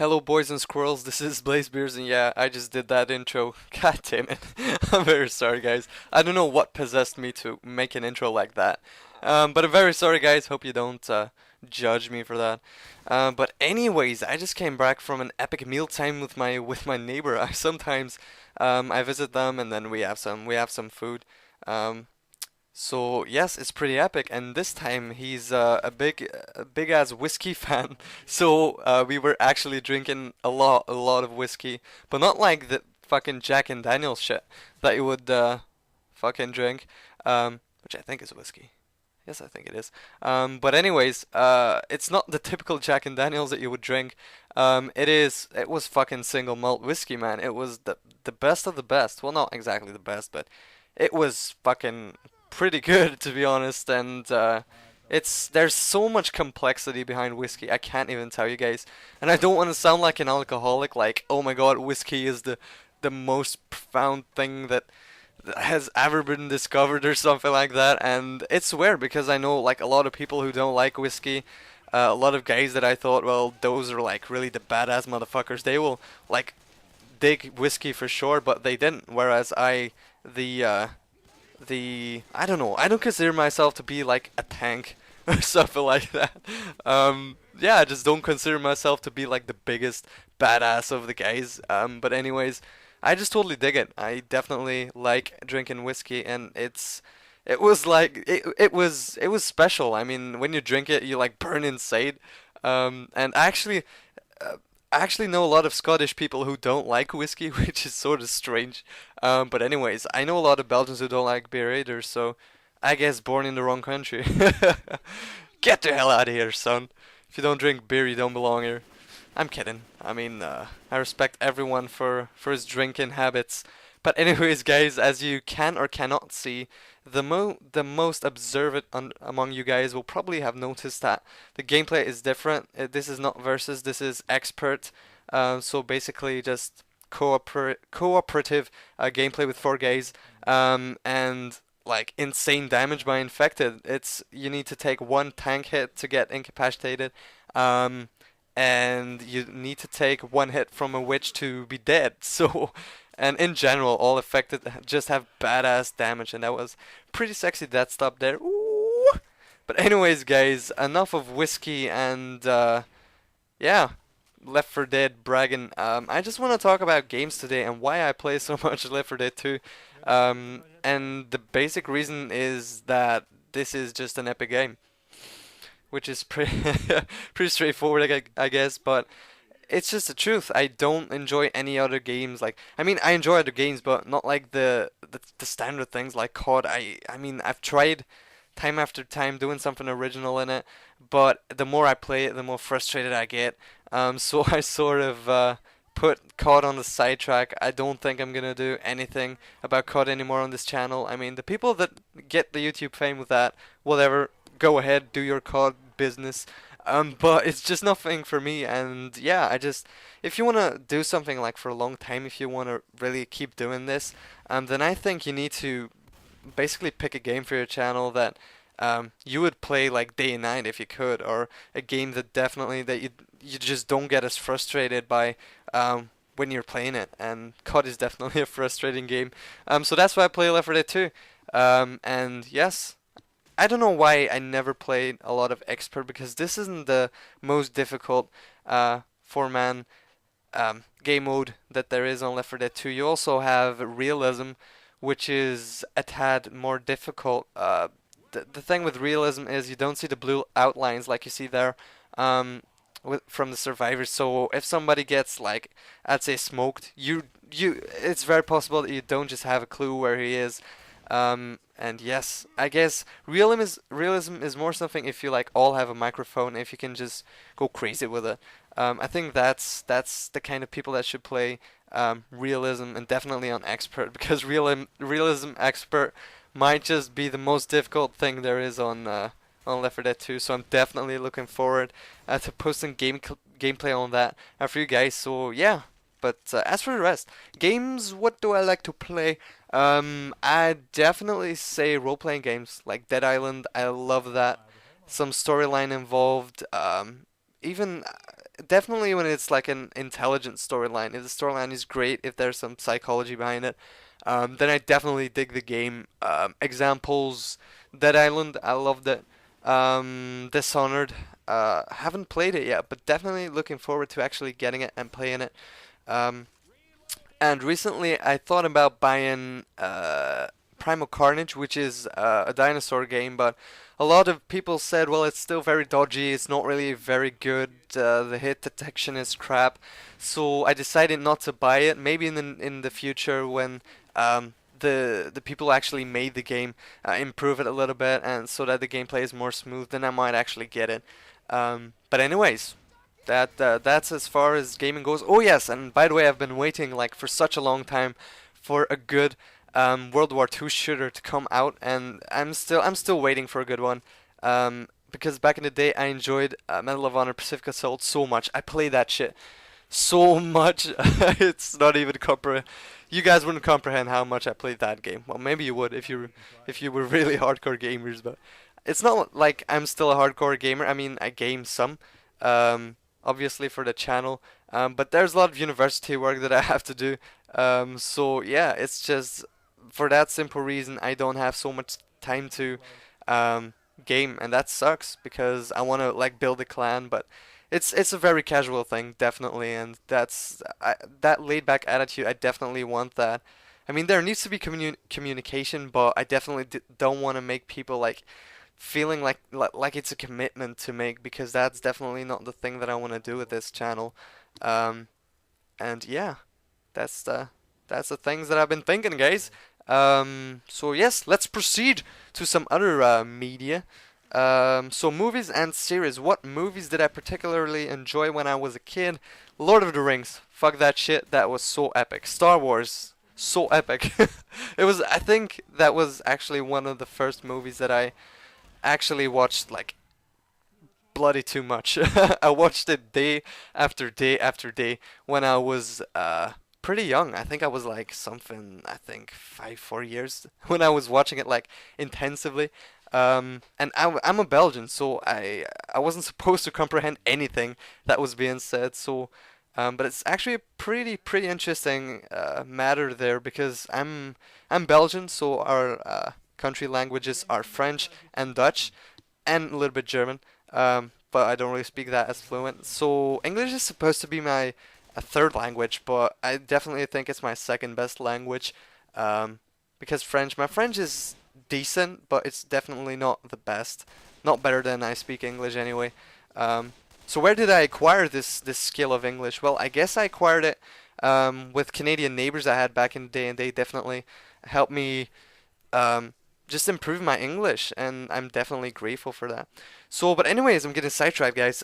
Hello, boys and squirrels. This is Blaze Beers, and yeah, I just did that intro. God damn it. I'm very sorry, guys. I don't know what possessed me to make an intro like that. But I'm very sorry, guys. Hope you don't judge me for that. But anyways, I just came back from an epic meal time with my neighbor. I sometimes I visit them, and then we have some food. Um, so yes, it's pretty epic, and this time he's a big ass whiskey fan. So we were actually drinking a lot of whiskey, but not like the fucking Jack and Daniels shit that you would fucking drink, which I think is whiskey. Yes, I think it is. But anyways, it's not the typical Jack and Daniels that you would drink. It was fucking single malt whiskey, man. It was the best of the best. Well, not exactly the best, but it was fucking pretty good to be honest. And it's there's so much complexity behind whiskey. I can't even tell you guys. And I don't want to sound like an alcoholic. Like, oh my god, whiskey is the most profound thing that has ever been discovered or something like that. And it's weird because I know like a lot of people who don't like whiskey. A lot of guys that I thought, well, those are like really the badass motherfuckers. They will like dig whiskey for sure, but they didn't. Whereas the uh, I don't know. I don't consider myself to be like a tank or something like that. Yeah, I just don't consider myself to be like the biggest badass of the guys. But anyways, I just totally dig it. I definitely like drinking whiskey, and it was special. I mean, when you drink it, you like burn inside. And uh, I actually know a lot of Scottish people who don't like whiskey, which is sort of strange. But anyways, I know a lot of Belgians who don't like beer either, so I guess born in the wrong country. Get the hell out of here, son. If you don't drink beer, you don't belong here. I'm kidding. I mean, I respect everyone for his drinking habits. But anyways, guys, as you can or cannot see, the most observant among you guys will probably have noticed that the gameplay is different. This is not versus. This is expert. So basically, just cooperative gameplay with four guys. And like insane damage by infected. It's you need to take one tank hit to get incapacitated. Um, and you need to take one hit from a witch to be dead. So, and in general, all affected just have badass damage, and that was pretty sexy that stop there. Ooh. But anyways, guys, enough of whiskey and yeah, Left 4 Dead bragging. I just want to talk about games today and why I play so much Left 4 Dead 2. And the basic reason is that this is just an epic game, which is pretty pretty straightforward, I guess. But it's just the truth. I don't enjoy any other games. Like, I mean, I enjoy other games, but not like the standard things like COD. I mean, I've tried time after time doing something original in it, but the more I play it, the more frustrated I get. So I sort of put COD on the sidetrack. I don't think I'm gonna do anything about COD anymore on this channel. I mean, the people that get the YouTube fame with that, whatever, go ahead, do your COD business. But it's just nothing for me, and yeah, if you wanna do something like for a long time, if you wanna really keep doing this, then I think you need to basically pick a game for your channel that you would play like day and night if you could, or a game that definitely that you just don't get as frustrated by when you're playing it. And COD is definitely a frustrating game. So that's why I play Left 4 Dead 2. And yes, I don't know why I never played a lot of expert because this isn't the most difficult four-man game mode that there is on Left 4 Dead 2. You also have realism, which is a tad more difficult. The thing with realism is you don't see the blue outlines like you see there from the survivors. So if somebody gets like, I'd say smoked, it's very possible that you don't just have a clue where he is. And yes, I guess realism is more something if you like all have a microphone, if you can just go crazy with it. I think that's the kind of people that should play realism, and definitely on expert, because realism expert might just be the most difficult thing there is on Left 4 Dead 2. So I'm definitely looking forward to posting gameplay on that for you guys. So yeah. But as for the rest, games, what do I like to play? I definitely say role-playing games like Dead Island. I love that. Some storyline involved. even definitely when it's like an intelligent storyline. If the storyline is great, if there's some psychology behind it, then I definitely dig the game. Examples: Dead Island, I loved it. Dishonored, haven't played it yet, but definitely looking forward to actually getting it and playing it. Um, and recently, I thought about buying Primal Carnage, which is a dinosaur game, but a lot of people said, well, it's still very dodgy, it's not really very good, the hit detection is crap. So I decided not to buy it. Maybe in the future when the people who actually made the game improve it a little bit, and so that the gameplay is more smooth, then I might actually get it. But anyways, that's as far as gaming goes. Oh yes, and by the way, I've been waiting like for such a long time for a good World War II shooter to come out, and I'm still waiting for a good one. Because back in the day, I enjoyed Medal of Honor Pacific Assault so much. I played that shit so much. It's not even comprehend. You guys wouldn't comprehend how much I played that game. Well, maybe you would if you were really hardcore gamers, but it's not like I'm still a hardcore gamer. I mean, I game some, obviously for the channel, but there's a lot of university work that I have to do. So yeah, it's just for that simple reason I don't have so much time to um, game, and that sucks because I want to like build a clan, but it's a very casual thing, definitely, and that laid back attitude. I definitely want that. I mean, there needs to be communication, but I definitely don't want to make people like feeling like it's a commitment to make, because that's definitely not the thing that I want to do with this channel. Um, and yeah, that's the things that I've been thinking, guys. So yes, let's proceed to some other media. So movies and series. What movies did I particularly enjoy when I was a kid? Lord of the Rings. Fuck that shit. That was so epic. Star Wars. So epic. It was. I think that was actually one of the first movies that I actually watched like bloody too much. I watched it day after day after day when I was pretty young. I think I was like something, I think 4 years when I was watching it like intensively. And I'm a Belgian, so I wasn't supposed to comprehend anything that was being said. So, but it's actually a pretty interesting matter there, because I'm Belgian, so our country languages are French and Dutch and a little bit German. But I don't really speak that as fluent. So English is supposed to be my a third language, but I definitely think it's my second best language. Um, because my French is decent, but it's definitely not the best. Not better than I speak English anyway. So where did I acquire this skill of English? Well, I guess I acquired it with Canadian neighbors I had back in the day, and they definitely helped me um, just improve my English, and I'm definitely grateful for that. So, but anyways, I'm getting sidetracked, guys.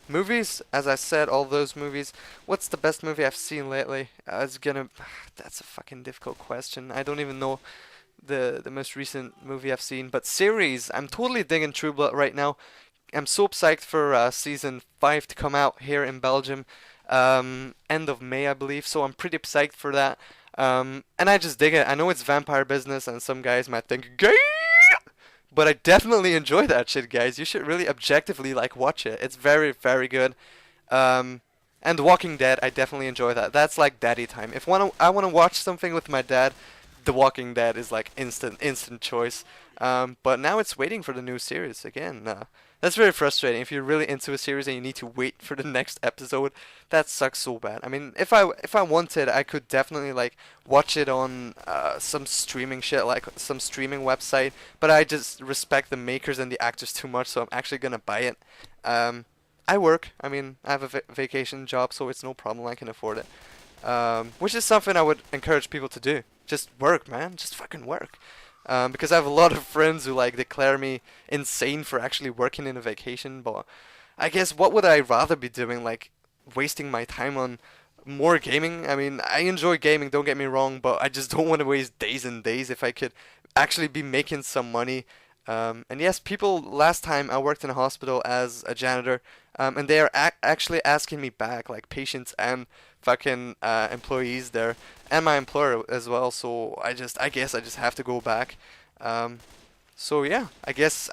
Movies, as I said, all those movies. What's the best movie I've seen lately? It's gonna. That's a fucking difficult question. I don't even know the most recent movie I've seen. But series, I'm totally digging True Blood right now. I'm so psyched for season 5 to come out here in Belgium, end of May, I believe. So I'm pretty psyched for that. And I just dig it. I know it's vampire business, and some guys might think gay, but I definitely enjoy that shit, guys. You should really objectively like watch it. It's very good. Um, and Walking Dead, I definitely enjoy that. That's like daddy time. If I wanna watch something with my dad, The Walking Dead is like instant choice. But now it's waiting for the new series again. That's very frustrating. If you're really into a series and you need to wait for the next episode, that sucks so bad. I mean, if I wanted, I could definitely like watch it on some streaming shit, like some streaming website. But I just respect the makers and the actors too much, so I'm actually gonna buy it. Um, I work. I mean, I have a vacation job, so it's no problem. I can afford it. Which is something I would encourage people to do. Just work, man. Just fucking work. Because I have a lot of friends who like declare me insane for actually working in a vacation. But I guess what would I rather be doing? Like wasting my time on more gaming? I mean, I enjoy gaming, don't get me wrong, but I just don't want to waste days and days if I could actually be making some money. And yes, people, last time I worked in a hospital as a janitor, and they are actually asking me back, like patients and fucking employees there, and my employer as well. So I guess I just have to go back. Um, so yeah, I guess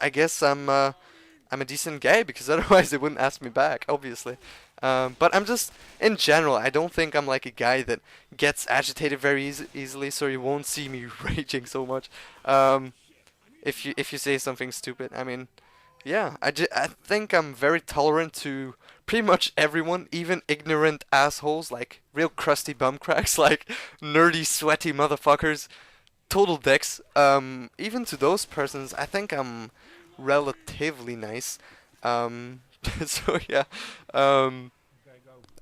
I'm a decent guy because otherwise they wouldn't ask me back, obviously. But I'm just in general, I don't think I'm like a guy that gets agitated very easily, so you won't see me raging so much. Um, if you say something stupid, I mean, yeah, I think I'm very tolerant to pretty much everyone, even ignorant assholes like real crusty bum cracks, like nerdy, sweaty motherfuckers, total dicks. Even to those persons, I think I'm relatively nice. Um, so yeah. Um,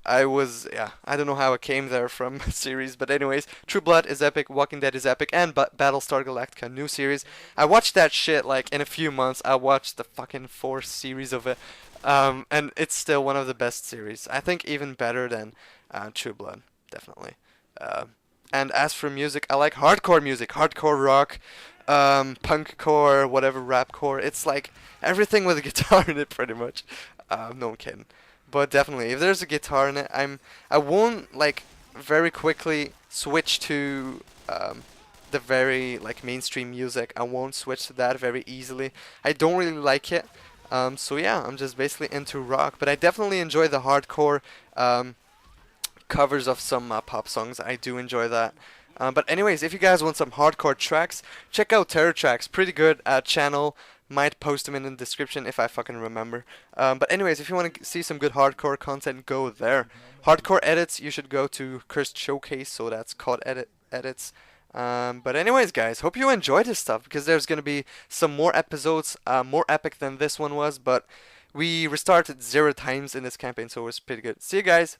yeah, I don't know how I came there from series, but anyways, True Blood is epic, Walking Dead is epic, and Battlestar Galactica new series. I watched that shit like in a few months. I watched the fucking 4 series of it, and it's still one of the best series. I think even better than True Blood, definitely. Uh, and as for music, I like hardcore music, hardcore rock, punk core, whatever, rap core. It's like everything with a guitar in it, pretty much. No, I'm kidding. But definitely, if there's a guitar in it, I won't like very quickly switch to the very like mainstream music. I won't switch to that very easily. I don't really like it. So yeah, I'm just basically into rock. But I definitely enjoy the hardcore um, covers of some pop songs. I do enjoy that. But anyways, if you guys want some hardcore tracks, check out Terror Tracks. Pretty good channel. Might post them in the description if I fucking remember. But anyways, if you want to see some good hardcore content, go there. Hardcore edits, you should go to Cursed Showcase, so that's called edits. But anyways, guys, hope you enjoyed this stuff because there's gonna be some more episodes, more epic than this one was. But we restarted 0 times in this campaign, so it was pretty good. See you guys.